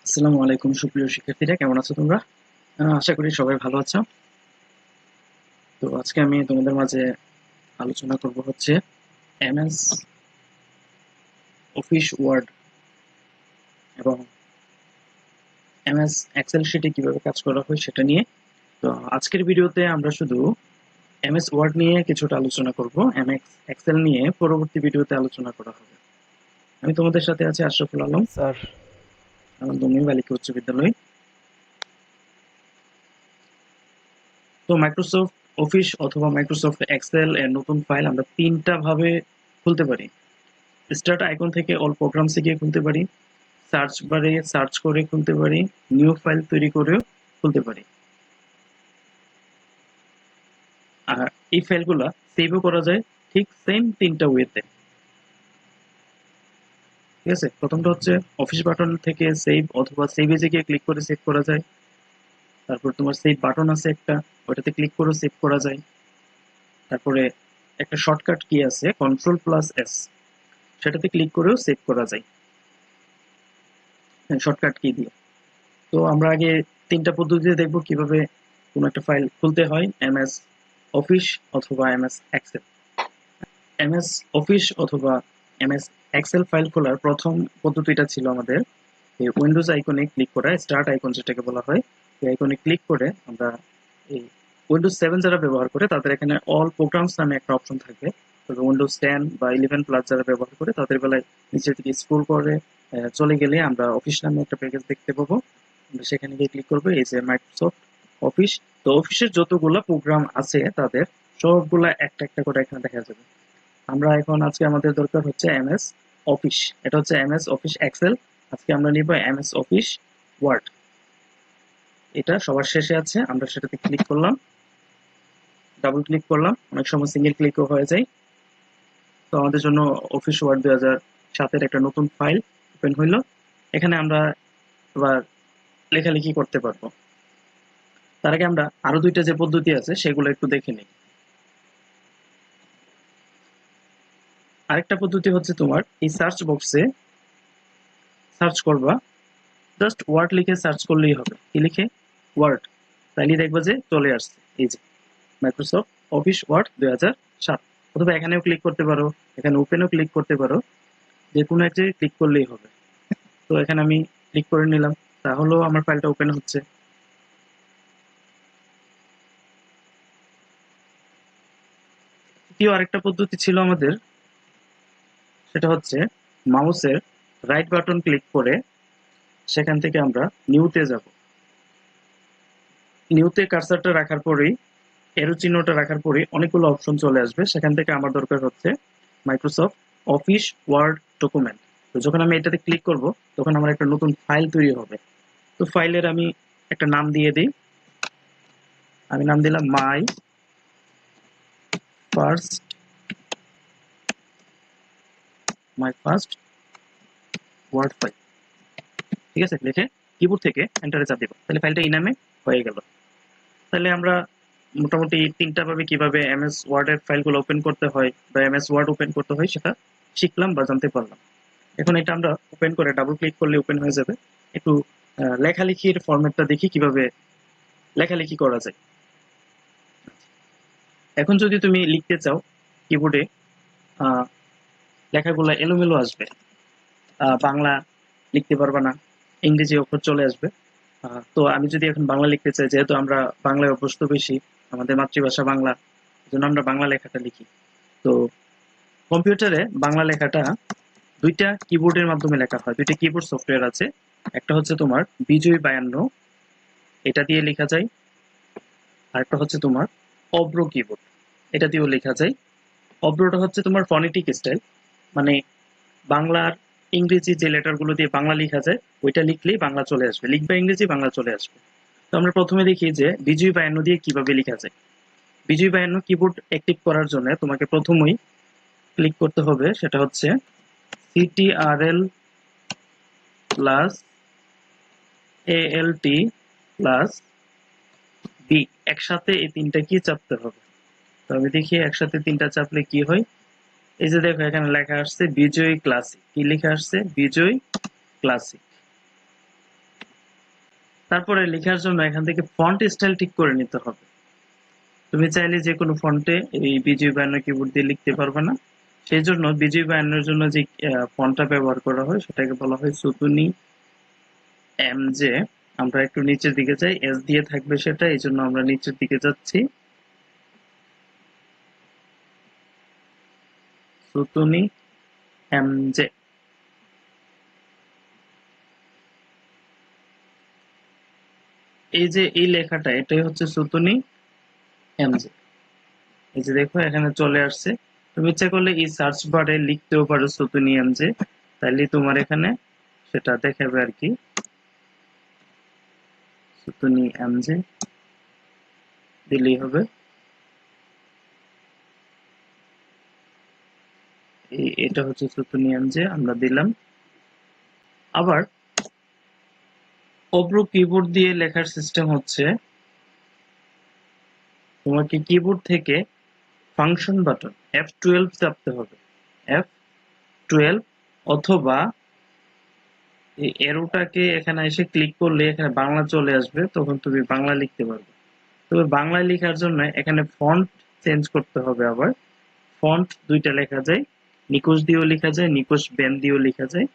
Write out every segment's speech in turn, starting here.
আসসালামু আলাইকুম সুপ্রিয় শিক্ষার্থীরা, কেমন আছো তোমরা? আশা করি সবাই ভালো আছো। তো আজকে আমি তোমাদের মাঝে আলোচনা করব হচ্ছে এমএস অফিস ওয়ার্ড এবং এমএস এক্সেল শিটে কিভাবে কাজ করা হয় সেটা নিয়ে। তো আজকের ভিডিওতে আমরা শুধু এমএস ওয়ার্ড নিয়ে কিছুটা আলোচনা করব, এমএস এক্সেল নিয়ে পরবর্তী ভিডিওতে আলোচনা করা হবে। আমি তোমাদের সাথে আছি আশরাফুল আলম, স্যার। দমনী বালিকা উচ্চ বিদ্যালয়। তো মাইক্রোসফট অফিস অথবা মাইক্রোসফট এক্সেল এর নতুন ফাইল আমরা তিনটা ভাবে খুলতে পারি। স্টার্ট আইকন থেকে অল প্রোগ্রামসে গিয়ে খুলতে পারি, সার্চ বারে সার্চ করে খুলতে পারি, নিউ ফাইল তৈরি করেও খুলতে পারি। আর এই ফাইলগুলা সেভও করা যায় ঠিক সেম তিনটা ওয়েতে। ঠিক আছে, প্রথমটা হচ্ছে অফিস বাটন থেকে সেভ অথবা সেভ এজে গিয়ে ক্লিক করে সেভ করা যায়। তারপর তোমার সেভ বাটন আছে একটা, ওটাতে ক্লিক করে সেভ করা যায়। তারপরে একটা শর্টকাট কি আছে কন্ট্রোল প্লাস এস, সেটাতে ক্লিক করেও সেভ করা যায় শর্টকাট কি দিয়ে। তো আমরা আগে তিনটা পদ্ধতিতে দেখব কিভাবে কোনো একটা ফাইল খুলতে হয়, এমএস অফিস অথবা এমএস এক্সেল। এমএস অফিস অথবা এমএস এক্সেল ফাইল খোলার প্রথম পদ্ধতিটা ছিল আমাদের এই উইন্ডোজ আইকনে ক্লিক করা, স্টার্ট আইকন যেটাকে বলা হয়। এই আইকনে ক্লিক করে আমরা এই উইন্ডোজ 7 যারা ব্যবহার করে তাদের এখানে অল প্রোগ্রামস নামে একটা অপশন থাকবে। তবে উইন্ডোজ 10 বা 11 প্লাস যারা ব্যবহার করে তাদের বেলায় নিচের দিকে স্ক্রল করে চলে গেলে আমরা অফিস নামে একটা প্যাকেজ দেখতে পাবো। আমরা সেখানে গিয়ে ক্লিক করবো, এই যে মাইক্রোসফট অফিস। তো অফিসের যতগুলা প্রোগ্রাম আছে তাদের সবগুলা একটা একটা করে এখানে দেখা যাবে। আমরা এখন আজকে আমাদের দরকার হচ্ছে এমএস অফিস, এটা হচ্ছে এমএস অফিস এক্সেল। আজকে আমরা নিব এমএস অফিস ওয়ার্ড, এটা সবার শেষে আছে। আমরা সেটাতে ক্লিক করলাম, ডাবল ক্লিক করলাম, অনেক সময় সিঙ্গেল ক্লিকও হয়ে যায়। তো আমাদের জন্য অফিস ওয়ার্ড 2007-এর একটা নতুন ফাইল ওপেন হইলো। এখানে আমরা এবার লেখালেখি করতে পারবো। তার আগে আমরা আরো দুইটা যে পদ্ধতি আছে সেগুলো একটু দেখে নিই। আরেকটা পদ্ধতি হচ্ছে তোমার এই সার্চ বক্সে সার্চ করবা, জাস্ট ওয়ার্ড লিখে সার্চ করলেই হবে। কি লিখে? ওয়ার্ড। তাইলে দেখবা যে চলে আসছে এই যে মাইক্রোসফট অফিস ওয়ার্ড 2007। অথবা এখানেও ক্লিক করতে পারো, এখানে ওপেনও ক্লিক করতে পারো, যে কোনো এক জায়গায় ক্লিক করলেই হবে। তো এখানে আমি ক্লিক করে নিলাম, তাহলেও আমার ফাইলটা ওপেন হচ্ছে। তৃতীয় আরেকটা পদ্ধতি ছিল আমাদের, সেটা হচ্ছে মাউসের রাইট বাটন ক্লিক করে সেখান থেকে আমরা নিউতে যাব। নিউতে কার্সারটা রাখার পরেই, এরো চিহ্নটা রাখার পরেই অনেকগুলো অপশন চলে আসবে। সেখান থেকে আমার দরকার হচ্ছে মাইক্রোসফট অফিস ওয়ার্ড ডকুমেন্ট। তো যখন আমি এটাতে ক্লিক করব তখন আমার একটা নতুন ফাইল তৈরি হবে। তো ফাইলের আমি একটা নাম দিয়ে দিই, আমি নাম দিলাম মাই ফার্স্ট ওয়ার্ড ফাইল। ঠিক আছে, লিখে কিবোর্ড থেকে এন্টারে চাপ দিব, তাহলে ফাইলটা এই নামে হয়ে গেল। তাহলে আমরা মোটামুটি তিনটা ভাবে কিভাবে এমএস ওয়ার্ড এর ফাইলগুলো ওপেন করতে হয় বা এমএস ওয়ার্ড ওপেন করতে হয় সেটা শিখলাম বা জানতে পারলাম। এখন এটা আমরা ওপেন করে ডাবল ক্লিক করলে ওপেন হয়ে যাবে। একটু লেখালেখির ফরম্যাটটা দেখি কিভাবে লেখালেখি করা যায়। এখন যদি তুমি লিখতে চাও কিবোর্ডে লেখাগুলো এলোমেলো আসবে, বাংলা লিখতে পারবা না, ইংরেজি অক্ষর চলে আসবে। তো আমি যদি এখন বাংলা লিখতে চাই, যেহেতু আমরা বাংলায় অভ্যস্ত বেশি, আমাদের মাতৃভাষা বাংলা, জন্য আমরা বাংলা লেখাটা লিখি। তো কম্পিউটারে বাংলা লেখাটা দুইটা কিবোর্ডের মাধ্যমে লেখা হয়, দুইটা কিবোর্ড সফটওয়্যার আছে। একটা হচ্ছে তোমার বিজয় 52, এটা দিয়ে লেখা যায়। আর একটা হচ্ছে তোমার অব্র কিবোর্ড, এটা দিয়েও লেখা যায়। অব্রটা হচ্ছে তোমার ফনেটিক স্টাইল, মানে বাংলার ইংরেজি যে লেটারগুলো দিয়ে বাংলা লেখা যায় ওইটা লিখলেই বাংলা চলে আসবে, লিখবা ইংরেজি বাংলা চলে আসবে। তো আমরা প্রথমে দেখি যে বিজয় 52 দিয়ে কিভাবে লেখা যায়। বিজয় 52 কিবোর্ড অ্যাক্টিভ করার জন্য তোমাকে প্রথমেই ক্লিক করতে হবে, সেটা হচ্ছে CTRL plus ALT plus B, একসাথে এই তিনটা কি চাপতে হবে। তো আমি দেখি একসাথে তিনটা চাপলে কি হয়। এই যে দেখো এখানে লেখা আসছে বিজয় ক্লাসিক, কি লেখা আসছে? বিজয় ক্লাসিক। তারপরে লেখার জন্য এখান থেকে ফন্ট স্টাইল ঠিক করে নিতে হবে। তুমি চাইলে যে কোনো ফন্টে এই বিজয় বায়ান্নর কিবোর্ড দিয়ে লিখতে পারবে না। সেই জন্য বিজয় বায়ান্নর জন্য যে ফন্টটা ব্যবহার করা হয় সেটাকে বলা হয় সুতুনি এমজে। আমরা একটু নিচের দিকে যাই, এস দিয়ে থাকবে সেটা, এই জন্য আমরা নিচের দিকে যাচ্ছি। সুতুনি এমজে। এই যে এই লেখাটা, এটাই হচ্ছে সুতুনি এমজে। এই যে দেখো এখানে চলে আসছে। তুমি ইচ্ছা করলে এই সার্চ বারে লিখতেও পারো সুতুনি এমজে, তাহলে তোমার এখানে সেটা দেখাবে আর কি। সুতুনি এমজে দিলেই হবে। এটা হচ্ছে সুতুনি এমজে, আমরা দিলাম। আবার অব্রু কিবোর্ড দিয়ে লেখার সিস্টেম হচ্ছে, তোমাকে কিবোর্ড থেকে ফাংশন বাটন F12 চাপতে হবে। F12 অথবা এই এরোটাকে এখানে এসে ক্লিক করলে এখানে বাংলা চলে আসবে, তখন তুমি বাংলা লিখতে পারবে। তবে বাংলা লেখার জন্য এখানে ফন্ট চেঞ্জ করতে হবে। আবার ফন্ট দুইটা লেখা যায়, নিকোশ দিয়েও লেখা যায়, নিকোশ ব্যান দিয়েও লেখা যায়।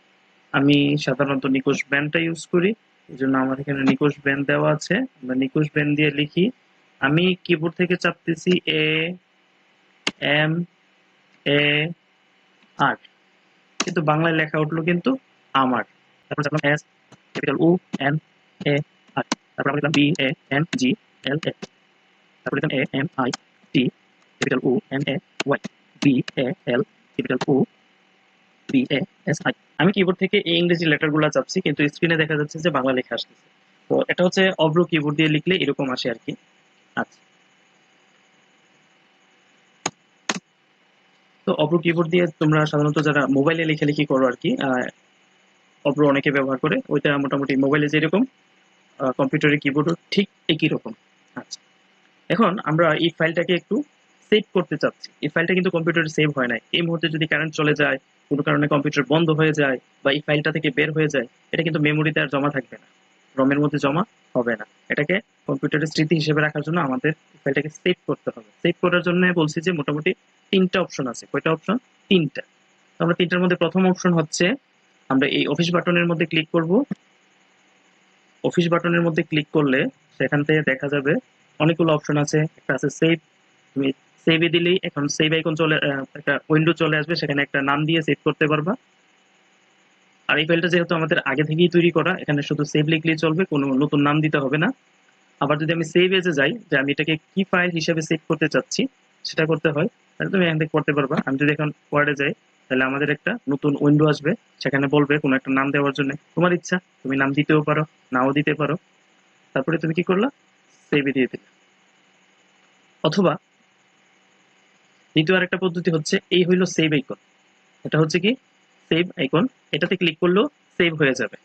আমি সাধারণত নিকোশ ব্যানটা ইউজ করি, এই জন্য আমার এখানে নিকোশ ব্যান দেওয়া আছে। আমরা নিকোশ ব্যান দিয়ে লিখি। আমি কিবোর্ড থেকে চাপতেছি A M A R, কিন্তু বাংলায় লেখা উঠলো কিন্তু আমার। তারপর চাপলাম S capital U N A R, তারপর আমরা লিখলাম BANGLA, তারপর লিখলাম AMIT capital UNAY BAL capital UBASI। আমি কিবোর্ড থেকে এই ইংরেজি লেটারগুলো চাপছি, কিন্তু স্ক্রিনে দেখা যাচ্ছে যে বাংলা লেখা আসতেছে। তো এটা হচ্ছে অব্রু কিবোর্ড দিয়ে লিখলে এরকম আসে আর কি। আচ্ছা, তো অব্রু কিবোর্ড দিয়ে তোমরা সাধারণত যারা মোবাইলে লেখালেখি করো আর কি, অব্রু অনেকে ব্যবহার করে। ওইটা মোটামুটি মোবাইলে যেরকম কম্পিউটারের কিবোর্ডও ঠিক একই রকম। আচ্ছা, এখন আমরা এই ফাইলটাকে একটু সেভ করতে চাচ্ছি। এই ফাইলটা কিন্তু কম্পিউটারে সেভ হয় না। এই মুহূর্তে যদি কারেন্ট চলে যায়, কোনো কারণে কম্পিউটার বন্ধ হয়ে যায়, বা এই ফাইলটা থেকে বের হয়ে যায়, এটা কিন্তু মেমোরিতে আর জমা থাকবে না, রমের মধ্যে জমা হবে না। এটাকে কম্পিউটারের স্মৃতি হিসেবে রাখার জন্য আমাদের ফাইলটাকে সেভ করতে হবে। সেভ করার জন্য বলছি যে মোটামুটি তিনটা অপশন আছে। কয়টা অপশন? তিনটা। তো আমরা তিনটার মধ্যে প্রথম অপশন হচ্ছে, আমরা এই অফিস বাটনের মধ্যে ক্লিক করব। অফিস বাটনের মধ্যে ক্লিক করলে সেখান থেকে দেখা যাবে অনেকগুলো অপশন আছে। একটা আছে সেভ, তুমি সেভে দিলেই এখন সেভ আইকন চলে, একটা উইন্ডো চলে আসবে, সেখানে একটা নাম দিয়ে সেভ করতে পারবা। আর এই ফাইলটা যেহেতু আমাদের আগে থেকেই তৈরি করা, এখানে শুধু সেভ লিখলেই চলবে, কোনো নতুন নাম দিতে হবে না। আবার যদি আমি সেভ এজে যাই, যে আমি এটাকে কি ফাইল হিসেবে সেভ করতে চাচ্ছি সেটা করতে হয়, তাহলে তুমি এখান থেকে করতে পারবা। আমি যদি এখন ওয়ার্ডে যাই, তাহলে আমাদের একটা নতুন উইন্ডো আসবে, সেখানে বলবে কোনো একটা নাম দেওয়ার জন্য। তোমার ইচ্ছা, তুমি নাম দিতেও পারো, নাও দিতে পারো। তারপরে তুমি কি করলা? সেভে দিয়ে দিলে। অথবা দ্বিতীয় আরেকটা পদ্ধতি হচ্ছে, এই হইলো সেভ আইকন। এটা হচ্ছে কি সেভ আইকন, এটাতে ক্লিক করলেও সেভ হয়ে যাবে।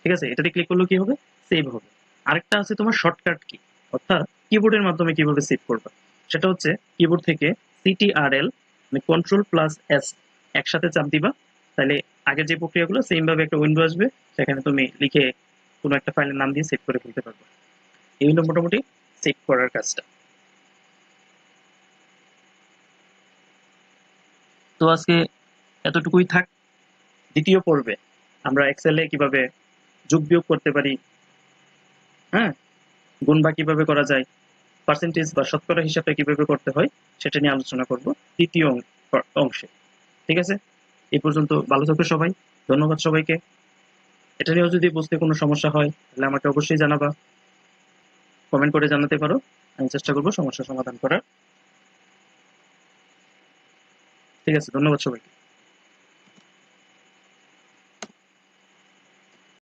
ঠিক আছে, এটাতে ক্লিক করলেও কি হবে? সেভ হবে। আরেকটা আছে তোমার শর্টকাট কি, অর্থাৎ কিবোর্ডের মাধ্যমে কিভাবে সেভ করবা, সেটা হচ্ছে কিবোর্ড থেকে CTRL মানে Ctrl+S একসাথে চাপ দিবা। তাহলে আগের যে প্রক্রিয়াগুলো সেম ভাবে একটা উইন্ডো আসবে, সেখানে তুমি লিখে কোনো একটা ফাইলের নাম দিয়ে সেভ করে ফেলতে পারবে। এই হলো মোটামুটি সেভ করার কাজটা। তো আজকে এতটুকুই থাক। দ্বিতীয় পর্বে আমরা এক্সেলে কিভাবে যোগ বিয়োগ করতে পারি, হ্যাঁ, গুণ বা কিভাবে করা যায়, পার্সেন্টেজ বা শতকরা হিসাবটা কিভাবে করতে হয়, সেটা নিয়ে আলোচনা করব তৃতীয় অংশে। ঠিক আছে, এই পর্যন্ত ভালো থাকো সবাই। ধন্যবাদ সবাইকে। এটা নিয়েও যদি বুঝতে কোনো সমস্যা হয় তাহলে আমাকে অবশ্যই জানাবা, কমেন্ট করে জানাতে পারো। আমি চেষ্টা করবো সমস্যার সমাধান করার। ঠিক আছে, ধন্যবাদ সবাইকে।